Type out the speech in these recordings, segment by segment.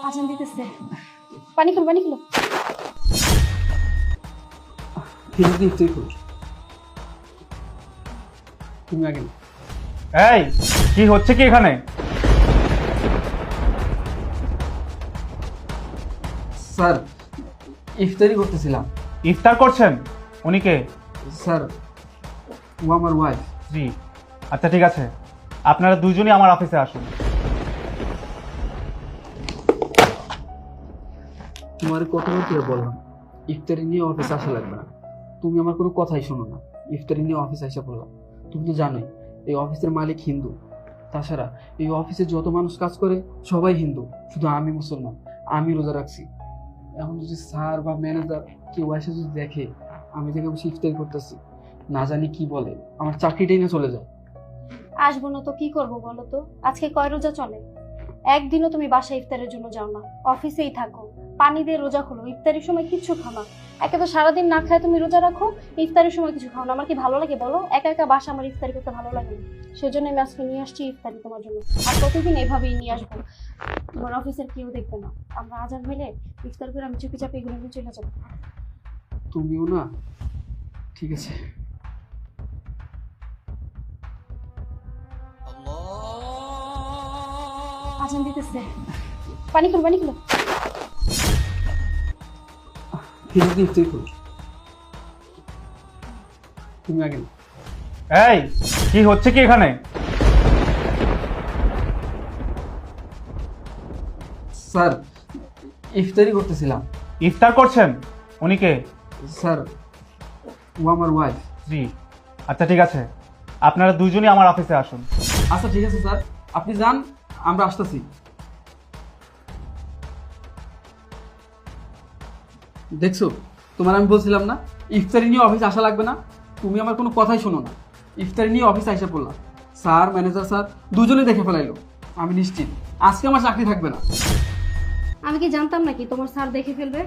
আজান দিতেছে। পানি খেলো, পানি খেলো। তুমি আগে। এই কি হচ্ছে কি এখানে? স্যার, ইফতারি করতেছিলাম। ইফতার করছেন? উনি কে? স্যার, ও আমার ওয়াইফ। জি, আচ্ছা ঠিক আছে, আপনারা দুজনই আমার অফিসে আসুন। তোমার কতবার করে বললাম ইফতারি নিয়ে অফিসে আসা লাগবে না, তুমি আমার কোনো কথাই শোনো না। ইফতারি নিয়ে অফিসে আসা বললাম। তুমি তো জানোই এই অফিসের মালিক হিন্দু। তাছাড়া এই অফিসে যত মানুষ কাজ করে সবাই হিন্দু, শুধু আমি মুসলমান। আমি রোজা রাখছি। এখন যদি স্যার বা ম্যানেজার কেউ এসে যদি দেখে আমি দেখে বসে ইফতারি করতেছি, না জানি কি বলে, আমার চাকরিটাই না চলে যায়। আসবো না তো কি করবো বলো তো? আজকে কয় রোজা চলে? একদিনও তুমি বাসায় ইফতারের জন্য যাও না, অফিসেই থাকো। পানি দিয়ে রোজা খোলো, ইফতারের সময় কিচ্ছু খাও না। একে তো সারাদিন না খায় তুমি রোজা রাখো, ইফতারের সময় কিছু খাও না। আমার কি ভালো লাগে বলো? একা একা বাসা আমার ইফতারি করতে ভালো লাগে না। সেজন্য আমি আজকে নিয়ে আসছি ইফতারি তোমার জন্য। আর প্রতিদিন এভাবেই নিয়ে আসবো। তোমার অফিসের কেউ দেখবে না। আমরা আজান হইলে ইফতার করে আমি চুপি চাপে এগুলো নিয়ে চলে যাবো। তুমিও না? ঠিক আছে। আজান দিতেছে। পানি খেলো, পানি খেলো। ইফতারি করো। তুমি আগে। এই কি হচ্ছে কি এখানে? স্যার, ইফতারি করতেছিলাম। ইফতার করছেন? উনি কে? স্যার, ও আমার ওয়াইফ। জি, আচ্ছা ঠিক আছে, আপনারা দুজনই আমার অফিসে আসুন। আচ্ছা ঠিক আছে স্যার, আপনি যান, আমরা আসতেছি। দেখছো, তোমার আমি বলছিলাম না ইফতারি নিয়ে অফিস আসা লাগবে না। তুমি আমার কোনো কথাই শোনো না। ইফতারি নিয়ে অফিসে এসে পড়লাম। স্যার, ম্যানেজার স্যার দুজনেই দেখে ফেলাইলো। আমি নিশ্চিত আজকে আমার চাকরি থাকবে না। আমি কি জানতাম নাকি তোমার স্যার দেখে ফেলবে?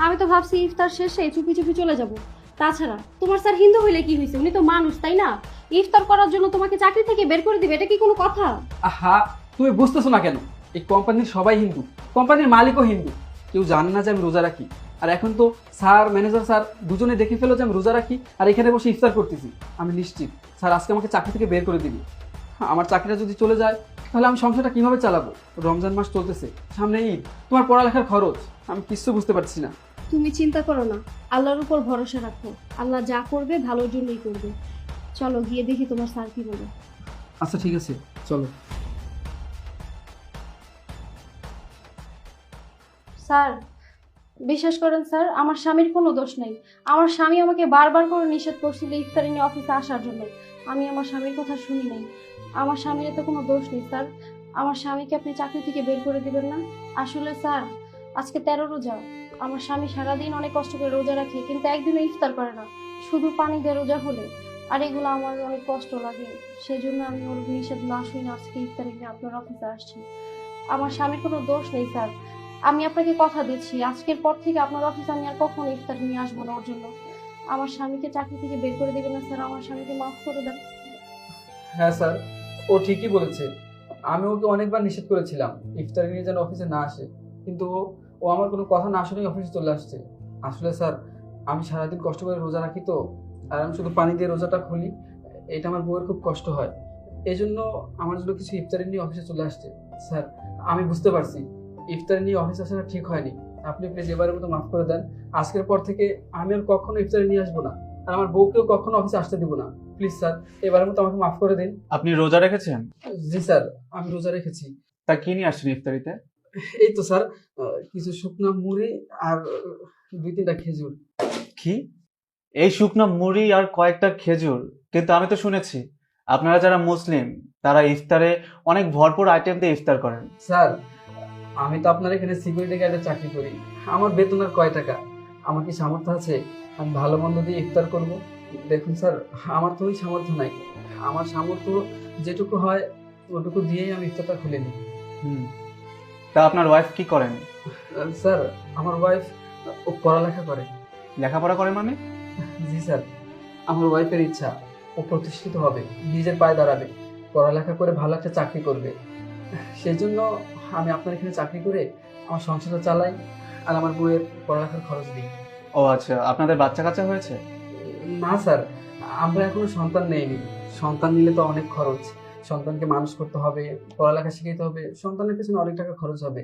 আমি তো ভাবছি ইফতার শেষে চুপি চুপি চলে যাব। তাছাড়া তোমার স্যার হিন্দু হইলে কি হয়েছে? উনি তো মানুষ, তাই না? ইফতার করার জন্য তোমাকে চাকরি থেকে বের করে দিবে, এটা কি কোনো কথা? আহা, তুমি বুঝতেছো না কেন? এই কোম্পানির সবাই হিন্দু, কোম্পানির মালিকও হিন্দু। কেউ জানে না যে আমি রোজা রাখি। আর এখন তো স্যার, ম্যানেজার স্যার দুজনে দেখে ফেলো যে আমি রোজা রাখি আর এখানে বসে ইফতার করতেছি। আমি নিশ্চিত স্যার আজকে আমাকে চাকরি থেকে বের করে দিবি। আমার চাকরিটা যদি চলে যায় তাহলে আমি সংসারটা কিভাবে চালাবো? রমজান মাস চলতেছে, সামনে ঈদ, তোমার পড়ালেখার খরচ, আমি কিচ্ছু বুঝতে পারছি না। তুমি চিন্তা করো না, আল্লাহর উপর ভরসা রাখো। আল্লাহ যা করবে ভালোর জন্যই করবে। চলো গিয়ে দেখি তোমার স্যার কি বলে। আচ্ছা ঠিক আছে, চলো। স্যার, বিশ্বাস করেন স্যার, আমার স্বামীর কোনো দোষ নেই। আমার স্বামী আমাকে বারবার করে নিষেধ করছিল ইফতারি নিয়ে অফিসে আসার জন্য। আমি আমার স্বামীর কথা শুনি নাই। আমার স্বামীর এতে কোনো দোষ নেই স্যার। আমার স্বামীকে আপনি চাকরি থেকে বের করে দিবেন না। আসলে স্যার, আজকে 13 রোজা। আমার স্বামী সারাদিন অনেক কষ্ট করে রোজা রাখে, কিন্তু একদিনও ইফতার করে না, শুধু পানি দিয়ে রোজা হলে। আর এগুলো আমার অনেক কষ্ট লাগে। সেজন্য আমি ওর নিষেধ না শুনে আজকে ইফতারি নিয়ে আপনার অফিসে আসছি। আমার স্বামীর কোনো দোষ নেই স্যার। আমি আপনাকে কথা দিচ্ছি, আজকের পর থেকে আপনার অফিসে আমি আর কখনো ইফতার নিয়ে আসবো না ওর জন্য। আমার স্বামীকে চাকরি থেকে বের করে দেবেন না স্যার, আমার স্বামীকে মাফ করে দেন। হ্যাঁ স্যার, ও ঠিকই বলেছে। আমি ওকে অনেকবার নিষেধ করেছিলাম ইফতারি নিয়ে যেন অফিসে না আসে, কিন্তু ও আমার কোনো কথা না শুনেই অফিসে চলে আসছে। আসলে স্যার, আমি সারাদিন কষ্ট করে রোজা রাখি তো, আর আমি শুধু পানি দিয়ে রোজাটা খুলি, এটা আমার বউয়ের খুব কষ্ট হয়। এই জন্য আমার জন্য কিছু ইফতারি নিয়ে অফিসে চলে আসছে। স্যার, আমি বুঝতে পারছি ইফতারি নিয়ে অফিসে আসাটা ঠিক হয়নি। আপনি প্লিজ এবারের মতো মাফ করে দেন। আজকের পর থেকে আমি আর কখনো ইফতারি নিয়ে আসবো না, আর আমার বউকেও কখনো অফিসে আসতে দিব না। প্লিজ স্যার, এবারের মতো আমাকে মাফ করে দিন। আপনি রোজা রেখেছেন? জি স্যার, আমি রোজা রেখেছি। তা কি নিয়ে আসছেন ইফতারিতে? এই তো স্যার, কিছু শুকনো মুড়ি আর 2-3টা খেজুর। কি? এই শুকনো মুড়ি আর কয়েকটা খেজুর? কিন্তু আমি তো শুনেছি আপনারা যারা মুসলিম তারা ইফতারে অনেক ভরপুর আইটেম দিয়ে ইফতার করেন। স্যার, আমি তো আপনার এখানে সিকিউরিটি গার্ডে চাকরি করি। আমার বেতন আর কয় টাকা? আমার কি সামর্থ্য আছে আমি ভালো মন্দ দিয়ে ইফতার করব? দেখুন স্যার, আমার তো ওই সামর্থ্য নাই। আমার সামর্থ্য যেটুকু হয় ওটুকু দিয়েই আমি ইফতারটা খুলে নিই। হুম, তা আপনার ওয়াইফ কি করেন? স্যার, আমার ওয়াইফ ও পড়ালেখা করে। লেখাপড়া করে মানে? জি স্যার, আমার ওয়াইফের ইচ্ছা ও প্রতিষ্ঠিত হবে, নিজের পায়ে দাঁড়াবে, পড়ালেখা করে ভালো একটা চাকরি করবে। সেই জন্য আমি আপনার এখানে চাকরি করে আমার সংসারটা চালাই আর আমার বউয়ের পড়ালেখার খরচ দিই। ও আচ্ছা, আপনাদের বাচ্চা কাচ্চা হয়েছে? না স্যার, আমরা এখনো সন্তান নেইনি। সন্তান নিলে তো অনেক খরচ, সন্তানকে মানুষ করতে হবে, পড়ালেখা শিখাইতে হবে, সন্তানের পেছনে অনেক টাকা খরচ হবে।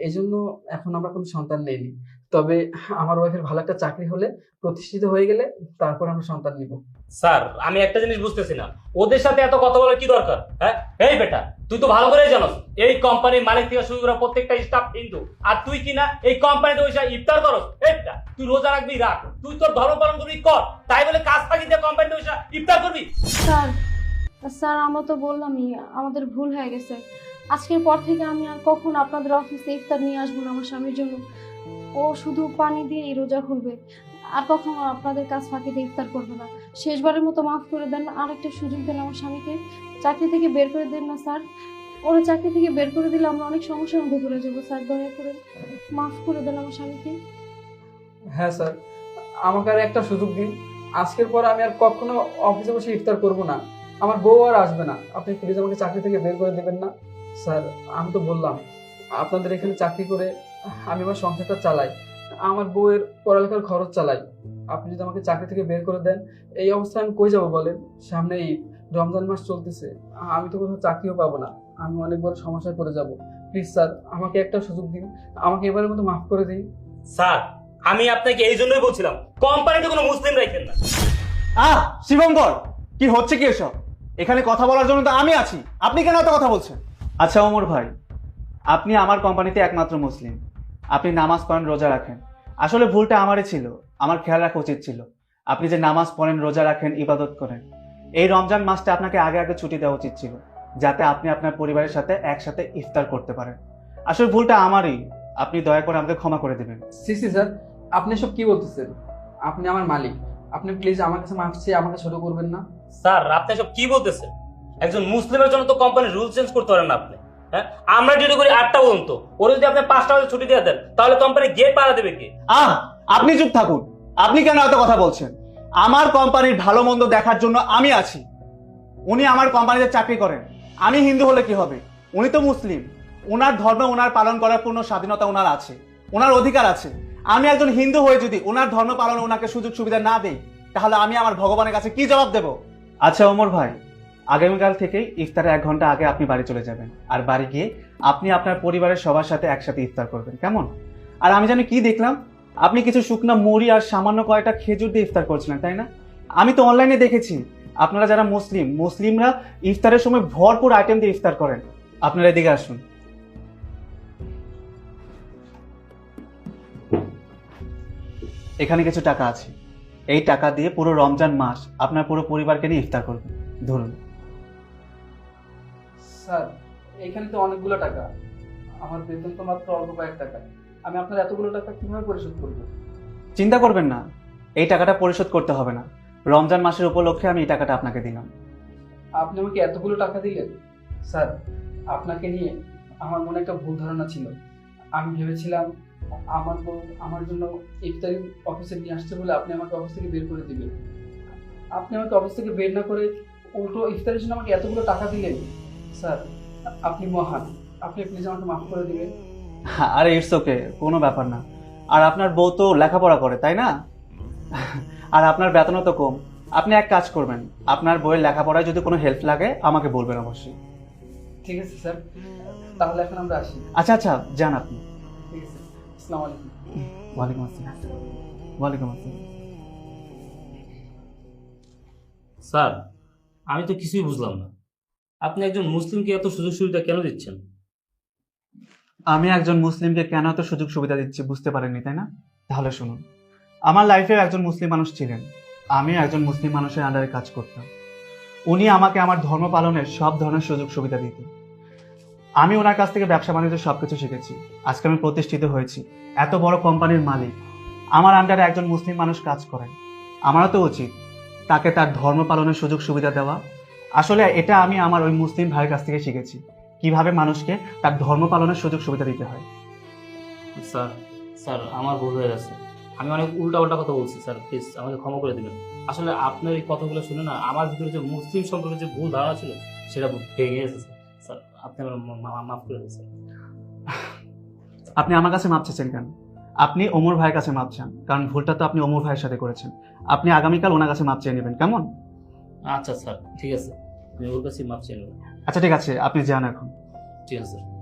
এই জন্য এখন আমরা কোনো সন্তান নেইনি। তবে আমার ওয়াইফের ভালো একটা চাকরি হলে, প্রতিষ্ঠিত হয়ে গেলে তারপর আমরা সন্তান নিব। স্যার আমি একটা জিনিস বুঝতেছি না, ওদের সাথে এত কথা বলার কি দরকার? হ্যাঁ, এই বেটা তুই তো ভালো করেই জানোস এই কোম্পানির মালিক থেকে শুরু করে প্রত্যেকটা স্টাফ হিন্দু, আর তুই কি না এই কোম্পানিতে ওই ইফতার করস? এই বেটা তুই রোজা রাখবি রাখ, তুই তোর ধর্ম পালন করবি কর, তাই বলে কাজ ফাঁকি দিয়ে কোম্পানিতে ওই ইফতার করবি? স্যার স্যার আমরা তো বললামই আমাদের ভুল হয়ে গেছে। আজকের পর থেকে আমি আর কখনো আপনাদের অফিসে ইফতার নিয়ে আসবো না আমার স্বামীর জন্য। ও শুধু পানি দিয়েই রোজা খুলবে, আর কখনো আপনাদের কাজ ফাঁকি দিয়ে ইফতার করবে না। শেষবারের মতো মাফ করে দেন, আর একটা সুযোগ দেন আমার স্বামীকে, চাকরি থেকে বের করে দেন না স্যার। ওরা চাকরি থেকে বের করে দিলে আমরা অনেক সমস্যার মধ্যে পড়ে যাবো স্যার, দয়া করে মাফ করে দেন আমার স্বামীকে। হ্যাঁ স্যার, আমাকে আর একটা সুযোগ দিন। আজকের পর আমি আর কখনো অফিসে বসে ইফতার করব না, আমার বউ আর আসবে না। আপনি প্লিজ আমাকে চাকরি থেকে বের করে দেবেন না স্যার। আমি তো বললাম আপনাদের এখানে চাকরি করে আমি আমার সংসারটা চালাই, আমার বউয়ের পড়ালেখার খরচ চালাই। আপনি যদি আমাকে চাকরি থেকে বের করে দেন, এই অবস্থায় আমি কই যাবো বলেন? সামনে ঈদ, রমজান মাস চলতেছে, আমি তো কোথাও চাকরিও পাবো না, আমি অনেক বড় সমস্যায় পড়ে যাব। প্লিজ স্যার আমাকে একটা সুযোগ দিন, আমাকে এবারের মতো মাফ করে দিন। স্যার আমি আপনাকে এই জন্যই বলছিলাম কোম্পানিতে কোনো মুসলিম রাখেন না। শিবঙ্কর, কি হচ্ছে কি এসব? এখানে কথা বলার জন্য তো আমি আছি, আপনি কেন এত কথা বলছেন? আচ্ছা ওমর ভাই, আপনি আমার কোম্পানিতে একমাত্র মুসলিম, আপনি নামাজ পড়েন, রোজা রাখেন। আসলে ভুলটা আমারই ছিল, আমার খেয়াল রাখা উচিত ছিল। আপনি যে নামাজ পড়েন, রোজা রাখেন, ইবাদত করেন, এই রমজান মাসটা আপনাকে আগে আগে ছুটি দেওয়া উচিত ছিল, যাতে আপনি আপনার পরিবারের সাথে একসাথে ইফতার করতে পারেন। আসলে ভুলটা আমারই, আপনি দয়া করে আমাকে ক্ষমা করে দেবেন। সিসি স্যার, আপনি সব কি বলতেছেন? আপনি আমার মালিক, আপনি প্লিজ আমার কাছে মাফ চেয়ে আমাকে ছোট করবেন না। স্যার আপনি সব কি বলতেছেন? একজন মুসলিমের জন্য তো কোম্পানির রুল চেঞ্জ করতে পারেন না আপনি। হ্যাঁ, আমরা ডিউটি করি 8টা পর্যন্ত, ওরা যদি আপনি 5টা বাজে ছুটি দিয়ে দেন তাহলে কোম্পানি গেট পাড়া দেবে কে? আপনি চুপ থাকুন, আপনি কেন এত কথা বলছেন? আমার কোম্পানির ভালো মন্দ দেখার জন্য আমি আছি। উনি আমার কোম্পানিতে চাকরি করেন, আমি হিন্দু হলে কি হবে? উনি তো মুসলিম, ওনার ধর্ম ওনার পালন করার পূর্ণ স্বাধীনতা ওনার আছে, ওনার অধিকার আছে। আমি একজন হিন্দু হয়ে যদি ওনার ধর্ম পালনে ওনাকে সুযোগ সুবিধা না দেই, তাহলে আমি আমার ভগবানের কাছে কি জবাব দেব? আচ্ছা ওমর ভাই, আগামীকাল থেকেই ইফতারের 1 ঘন্টা আগে আপনি বাড়ি চলে যাবেন, আর বাড়ি গিয়ে আপনি আপনার পরিবারের সবার সাথে একসাথে ইফতার করবেন, কেমন? আর আমি জানি কি দেখলাম, আপনি কিছু শুকনা মুড়ি আর সামান্য কয়েকটা খেজুর দিয়ে ইফতার করছিলেন, তাই না? আমি তো অনলাইনে দেখেছি আপনারা যারা মুসলিমরা ইফতারের সময় ভরপুর আইটেম দিয়ে ইফতার করেন। আপনারা এদিকে আসুন। এখানে কিছু টাকা আছে, এই টাকা দিয়ে পুরো রমজান মাস আপনার পুরো পরিবারকে নিয়ে ইফতার করবেন, ধরুন। স্যার এখানে তো অনেকগুলো টাকা, আমার বেতন তো মাত্র অল্প কয়েক টাকা, আমি আপনার এতগুলো টাকা কিভাবে পরিশোধ করবো? চিন্তা করবেন না, এই টাকাটা পরিশোধ করতে হবে না। রমজান মাসের উপলক্ষে আমি এই টাকাটা আপনাকে দিলাম। আপনি আমাকে এতগুলো টাকা দিলেন? স্যার আপনাকে নিয়ে আমার মনে একটা ভুল ধারণা ছিল। আমি ভেবেছিলাম আমার বউ আমার জন্য ইফতারি অফিসে নিয়ে আসছে বলে আপনি আমাকে অফিস থেকে বের করে দিবেন। আপনি আমাকে অফিস থেকে বের না করে উল্টো ইফতারের জন্য আমাকে এতগুলো টাকা দিলেন। স্যার আপনি মহান, আপনি প্লিজ আমাকে মাফ করে দিবেন। আরে ইটস ওকে, কোনো ব্যাপার না। আর আপনার বউ তো লেখাপড়া করে, তাই না? আর আপনার বেতনও তো কম। আপনি এক কাজ করবেন, আপনার বইয়ের লেখাপড়ায় যদি কোনো হেল্প লাগে আমাকে বলবেন অবশ্যই। ঠিক আছে স্যার, তাহলে এখন আমরা আসি। আচ্ছা আচ্ছা, যান আপনি। ঠিক আছে, আসসালামু আলাইকুম। ওয়ালাইকুম আসসালাম। ওয়ালাইকুম আসসালাম। স্যার আমি তো কিছুই বুঝলাম না, আপনি একজন মুসলিমকে এত সুযোগ সুবিধা কেন দিচ্ছেন? আমি একজন মুসলিমকে কেন এত সুযোগ সুবিধা দিচ্ছি বুঝতে পারেননি, তাই না? তাহলে শুনুন, আমার লাইফে একজন মুসলিম মানুষ ছিলেন, আমি একজন মুসলিম মানুষের আন্ডারে কাজ করতাম। উনি আমাকে আমার ধর্ম পালনের সব ধরনের সুযোগ সুবিধা দিতেন। আমি ওনার কাছ থেকে ব্যবসা বাণিজ্য সবকিছু শিখেছি। আজকে আমি প্রতিষ্ঠিত হয়েছি, এত বড় কোম্পানির মালিক। আমার আন্ডারে একজন মুসলিম মানুষ কাজ করেন, আমারও তো উচিত তাকে তার ধর্ম পালনের সুযোগ সুবিধা দেওয়া। আসলে এটা আমি আমার ওই মুসলিম ভাইয়ের কাছ থেকে শিখেছি, কিভাবে মানুষকে তার ধর্ম পালনের সুযোগ সুবিধা দিতে হয়। স্যার স্যার আমার ভুল হয়ে গেছে, আমি অনেক উল্টাপাল্টা কথা বলছি স্যার, প্লিজ আমাকে ক্ষমা করে দিবেন। আসলে আপনার এই কথাগুলো শুনে না আমার ভিতরে যে মুসলিম সম্পর্কে যে ভুল ধারণা ছিল সেটা ভেঙে গেছে স্যার। আপনি আমার মাফ করে দিয়েছেন। আপনি আমার কাছে মাপ চাচ্ছেন কেন? আপনি ওমর ভাইয়ের কাছে মাপ চান, কারণ ভুলটা তো আপনি ওমর ভাইয়ের সাথে করেছেন। আপনি আগামীকাল ওনার কাছে মাপ চেয়ে নেবেন, কেমন? আচ্ছা স্যার, ঠিক আছে, আমি ওর কাছে মাফ চেয়ে নেব। আচ্ছা ঠিক আছে, আপনি যান এখন। ঠিক আছে স্যার।